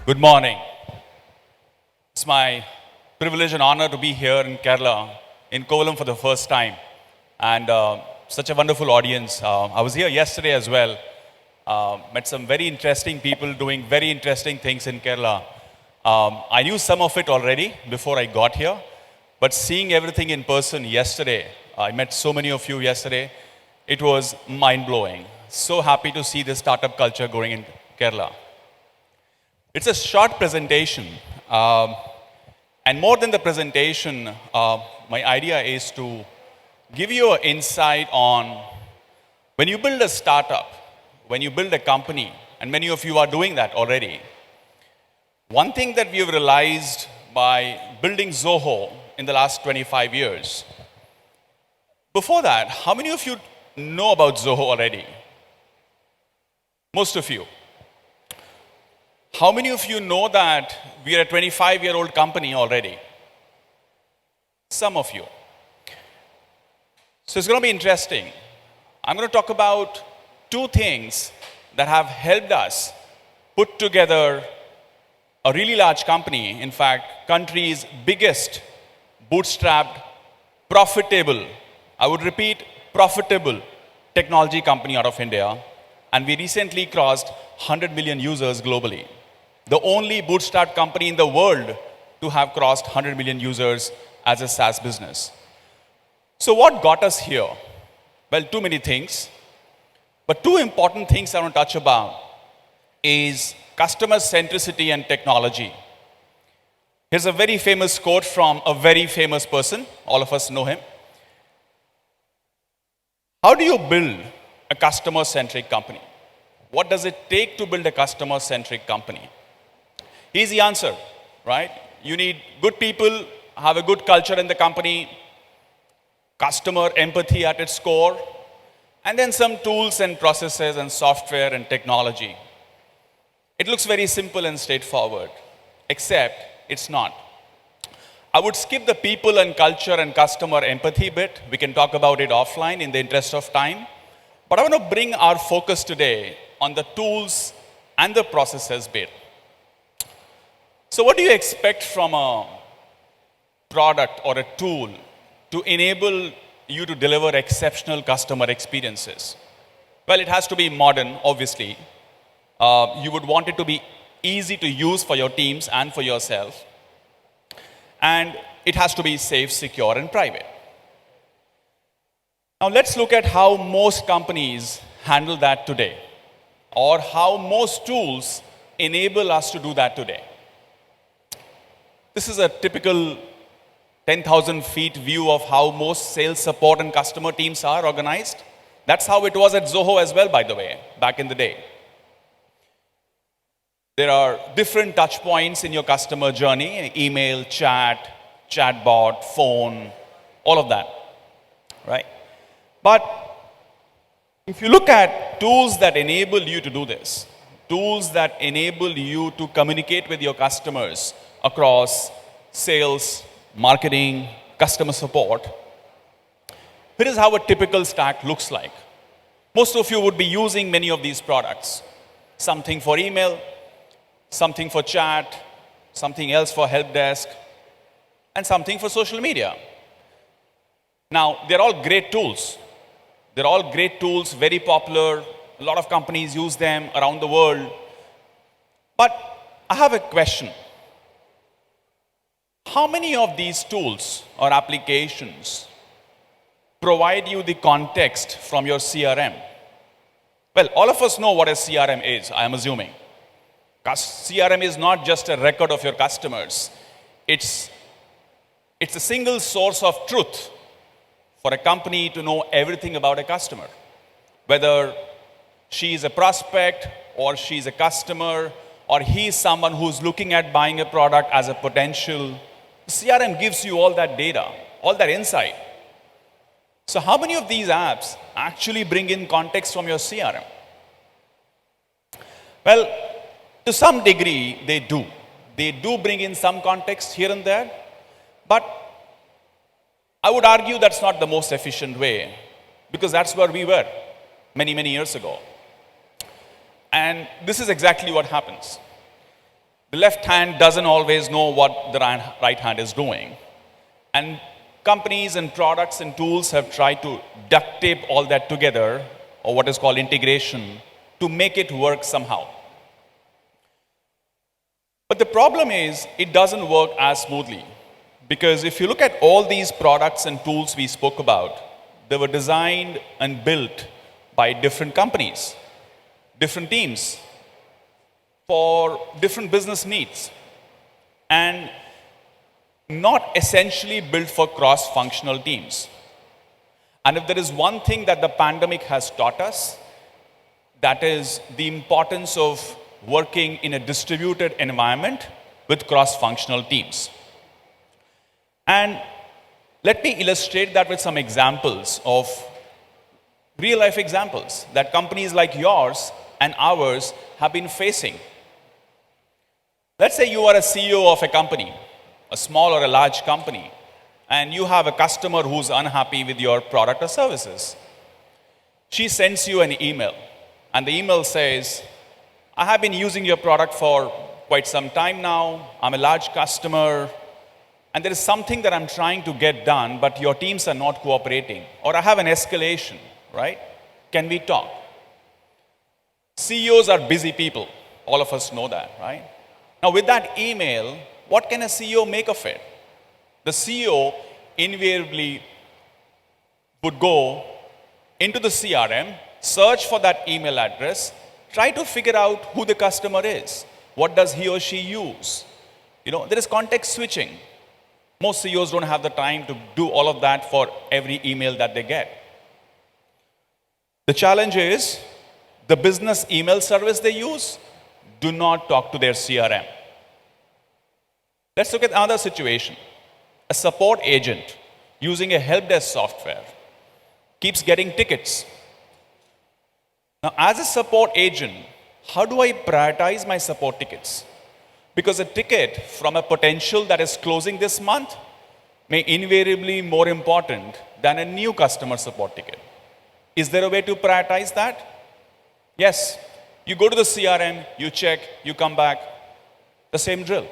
Good morning. It's my privilege and honor to be here in Kerala, in Kovalam for the first time. And such a wonderful audience. I was here yesterday as well. Met some very interesting people doing very interesting things in Kerala. I knew some of it already before I got here. But seeing everything in person yesterday, I met so many of you yesterday, it was mind-blowing. So happy to see this startup culture going in Kerala. It's a short presentation, and more than the presentation, my idea is to give you an insight on when you build a startup, when you build a company, and many of you are doing that already. One thing that we have realized by building Zoho in the last 25 years, before that, how many of you know about Zoho already? Most of you. How many of you know that we are a 25-year-old company already? Some of you. So it's going to be interesting. I'm going to talk about two things that have helped us put together a really large company, in fact, country's biggest bootstrapped, profitable, I would repeat, profitable technology company out of India. And we recently crossed 100 million users globally. The only bootstrapped company in the world to have crossed 100 million users as a SaaS business. So what got us here? Well, too many things. But two important things I want to touch about is customer centricity and technology. Here's a very famous quote from a very famous person. All of us know him. How do you build a customer-centric company? What does it take to build a customer-centric company? Here's the answer, right? You need good people, have a good culture in the company, customer empathy at its core, and then some tools and processes and software and technology. It looks very simple and straightforward, except it's not. I would skip the people and culture and customer empathy bit. We can talk about it offline in the interest of time. But I want to bring our focus today on the tools and the processes bit. So what do you expect from a product or a tool to enable you to deliver exceptional customer experiences? Well, it has to be modern, obviously. You would want it to be easy to use for your teams and for yourself. And it has to be safe, secure, and private. Now let's look at how most companies handle that today, or how most tools enable us to do that today. This is a typical 10,000 feet view of how most sales support and customer teams are organized. That's how it was at Zoho as well, by the way, back in the day. There are different touch points in your customer journey: email, chat, chatbot, phone, all of that, right? But if you look at tools that enable you to do this, tools that enable you to communicate with your customers across sales, marketing, customer support, here is how a typical stack looks like. Most of you would be using many of these products. Something for email, something for chat, something else for help desk, and something for social media. Now, they're all great tools. They're all great tools, very popular. A lot of companies use them around the world. But I have a question. How many of these tools or applications provide you the context from your CRM? Well, all of us know what a CRM is, I am assuming. CRM is not just a record of your customers. It's a single source of truth for a company to know everything about a customer. Whether she is a prospect, or she's a customer, or he's someone who's looking at buying a product as a potential. CRM gives you all that data, all that insight. So how many of these apps actually bring in context from your CRM? Well, to some degree, they do. They do bring in some context here and there, but I would argue that's not the most efficient way, because that's where we were many years ago. And this is exactly what happens. The left hand doesn't always know what the right hand is doing. And companies and products and tools have tried to duct tape all that together, or what is called integration, to make it work somehow. But the problem is, it doesn't work as smoothly. Because if you look at all these products and tools we spoke about, they were designed and built by different companies, different teams, for different business needs, and not essentially built for cross-functional teams. And if there is one thing that the pandemic has taught us, that is the importance of working in a distributed environment with cross-functional teams. And let me illustrate that with some examples of real-life examples that companies like yours and ours have been facing. Let's say you are a CEO of a company, a small or a large company, and you have a customer who's unhappy with your product or services. She sends you an email, and the email says, I have been using your product for quite some time now. I'm a large customer, and there is something that I'm trying to get done, but your teams are not cooperating. Or I have an escalation, right? Can we talk? CEOs are busy people. All of us know that, right? Now, with that email, what can a CEO make of it? The CEO invariably would go into the CRM, search for that email address, try to figure out who the customer is. What does he or she use? There is context switching. Most CEOs don't have the time to do all of that for every email that they get. The challenge is, the business email service they use do not talk to their CRM. Let's look at another situation. A support agent using a help desk software keeps getting tickets. Now, as a support agent, how do I prioritize my support tickets? Because a ticket from a potential that is closing this month may invariably be more important than a new customer support ticket. Is there a way to prioritize that? Yes. You go to the CRM, you check, you come back, the same drill,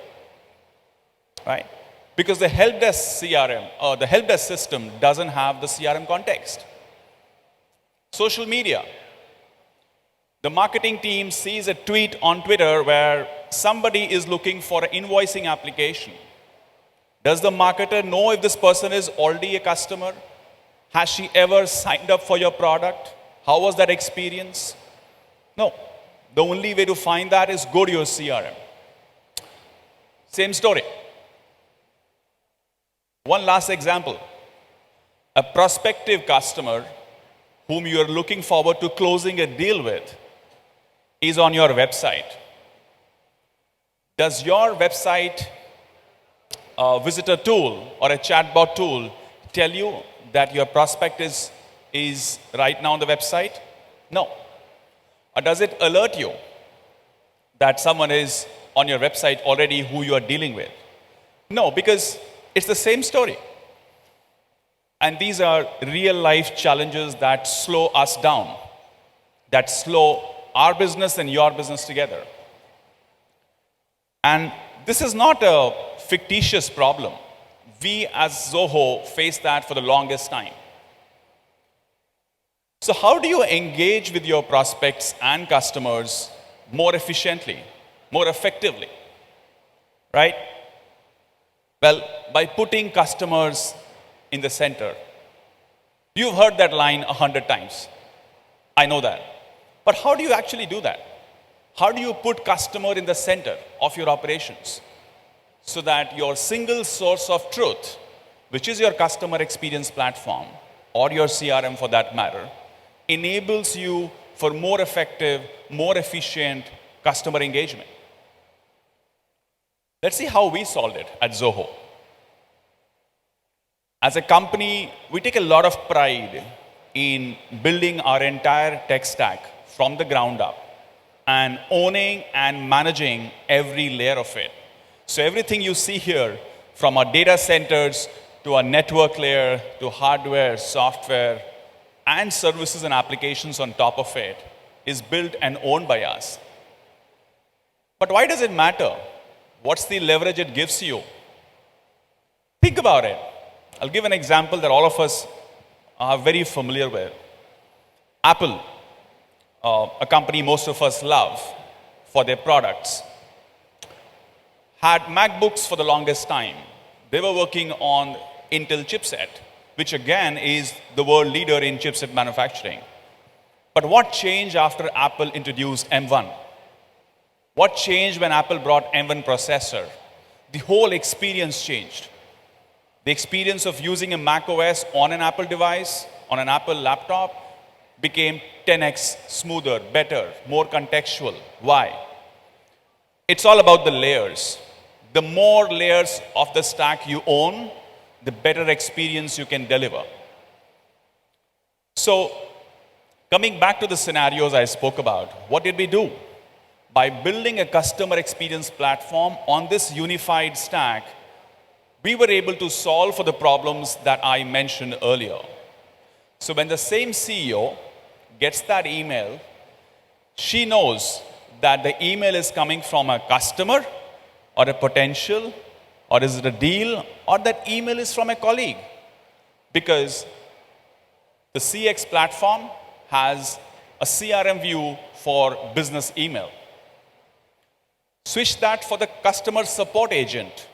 right? Because the help desk CRM or the help desk system doesn't have the CRM context. Social media. The marketing team sees a tweet on Twitter where somebody is looking for an invoicing application. Does the marketer know if this person is already a customer? Has she ever signed up for your product? How was that experience? No. The only way to find that is go to your CRM. Same story. One last example. A prospective customer whom you are looking forward to closing a deal with is on your website. Does your website visitor tool or a chatbot tool tell you that your prospect is right now on the website? No. Or does it alert you that someone is on your website already who you are dealing with? No, because it's the same story. And these are real life challenges that slow us down, that slow our business and your business together. And this is not a fictitious problem. We as Zoho faced that for the longest time. So how do you engage with your prospects and customers more efficiently, more effectively, right? Well, by putting customers in the center. You've heard that line 100 times. I know that. But how do you actually do that? How do you put customer in the center of your operations so that your single source of truth, which is your customer experience platform or your CRM for that matter, enables you for more effective, more efficient customer engagement? Let's see how we solved it at Zoho. As a company, we take a lot of pride in building our entire tech stack from the ground up and owning and managing every layer of it. So everything you see here, from our data centers to our network layer to hardware, software, and services and applications on top of it, is built and owned by us. But why does it matter What's the leverage it gives you? Think about it. I'll give an example that all of us are very familiar with. Apple, a company most of us love for their products, had MacBooks for the longest time. They were working on Intel chipset, which again is the world leader in chipset manufacturing. But what changed after Apple introduced M1? What changed when Apple brought M1 processor? The whole experience changed. The experience of using a Mac OS on an Apple device, on an Apple laptop, became 10x smoother, better, more contextual. Why? It's all about the layers. The more layers of the stack you own, the better experience you can deliver. So, coming back to the scenarios I spoke about, what did we do? By building a customer experience platform on this unified stack, we were able to solve for the problems that I mentioned earlier. So when the same CEO gets that email, she knows that the email is coming from a customer or a potential, or is it a deal, or that email is from a colleague. Because the CX platform has a CRM view for business email. Switch that for the customer support agent.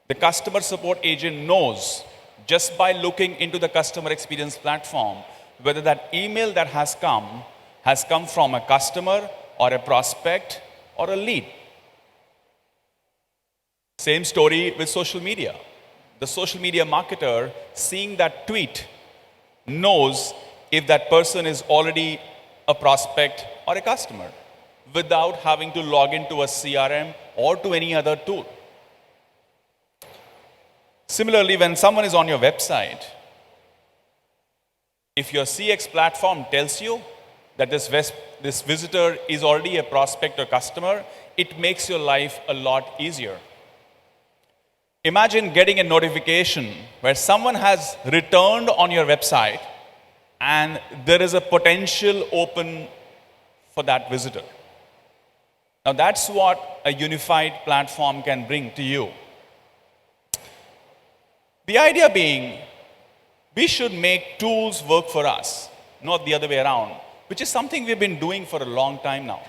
The customer support agent knows, just by looking into the customer experience platform, whether that email that has come from a customer or a prospect or a lead. Same story with social media. The social media marketer, seeing that tweet, knows if that person is already a prospect or a customer without having to log into a CRM or to any other tool. Similarly, when someone is on your website, if your CX platform tells you that this visitor is already a prospect or customer, it makes your life a lot easier. Imagine getting a notification where someone has returned on your website and there is a potential open for that visitor. Now that's what a unified platform can bring to you. The idea being, we should make tools work for us, not the other way around, which is something we've been doing for a long time now.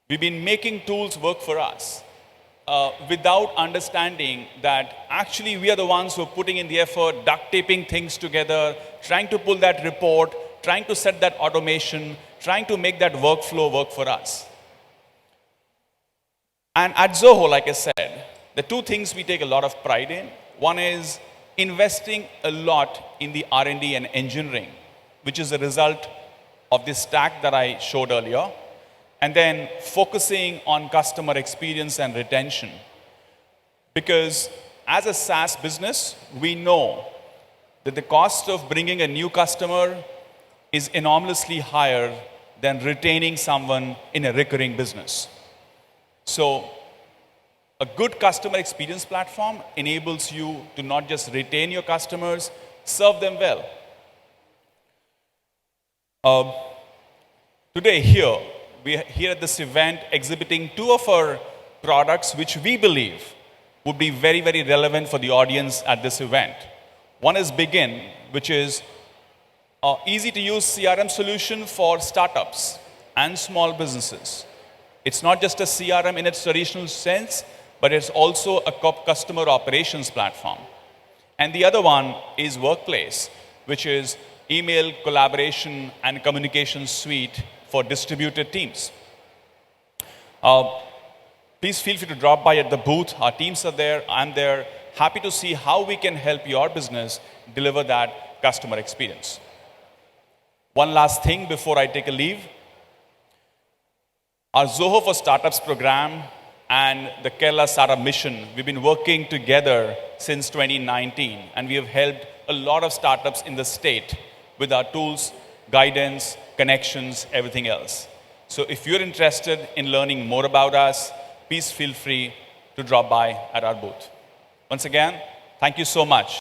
We've been making tools work for us without understanding that actually we are the ones who are putting in the effort, duct taping things together, trying to pull that report, trying to set that automation, trying to make that workflow work for us. And at Zoho, like I said, the two things we take a lot of pride in. One is investing a lot in the R&D and engineering, which is a result of this stack that I showed earlier, and then focusing on customer experience and retention. Because as a SaaS business, we know that the cost of bringing a new customer is enormously higher than retaining someone in a recurring business. So a good customer experience platform enables you to not just retain your customers, serve them well. Today we are here at this event exhibiting two of our products which we believe would be very, very relevant for the audience at this event. One is Begin, which is an easy-to-use CRM solution for startups and small businesses. It's not just a CRM in its traditional sense, but it's also a customer operations platform. And the other one is Workplace, which is email collaboration and communication suite for distributed teams. Please feel free to drop by at the booth. Our teams are there. I'm there. Happy to see how we can help your business deliver that customer experience. One last thing before I take a leave. Our Zoho for Startups program and the Kerala Startup Mission, we've been working together since 2019, and we have helped a lot of startups in the state with our tools, guidance, connections, everything else. So if you're interested in learning more about us, please feel free to drop by at our booth. Once again, thank you so much.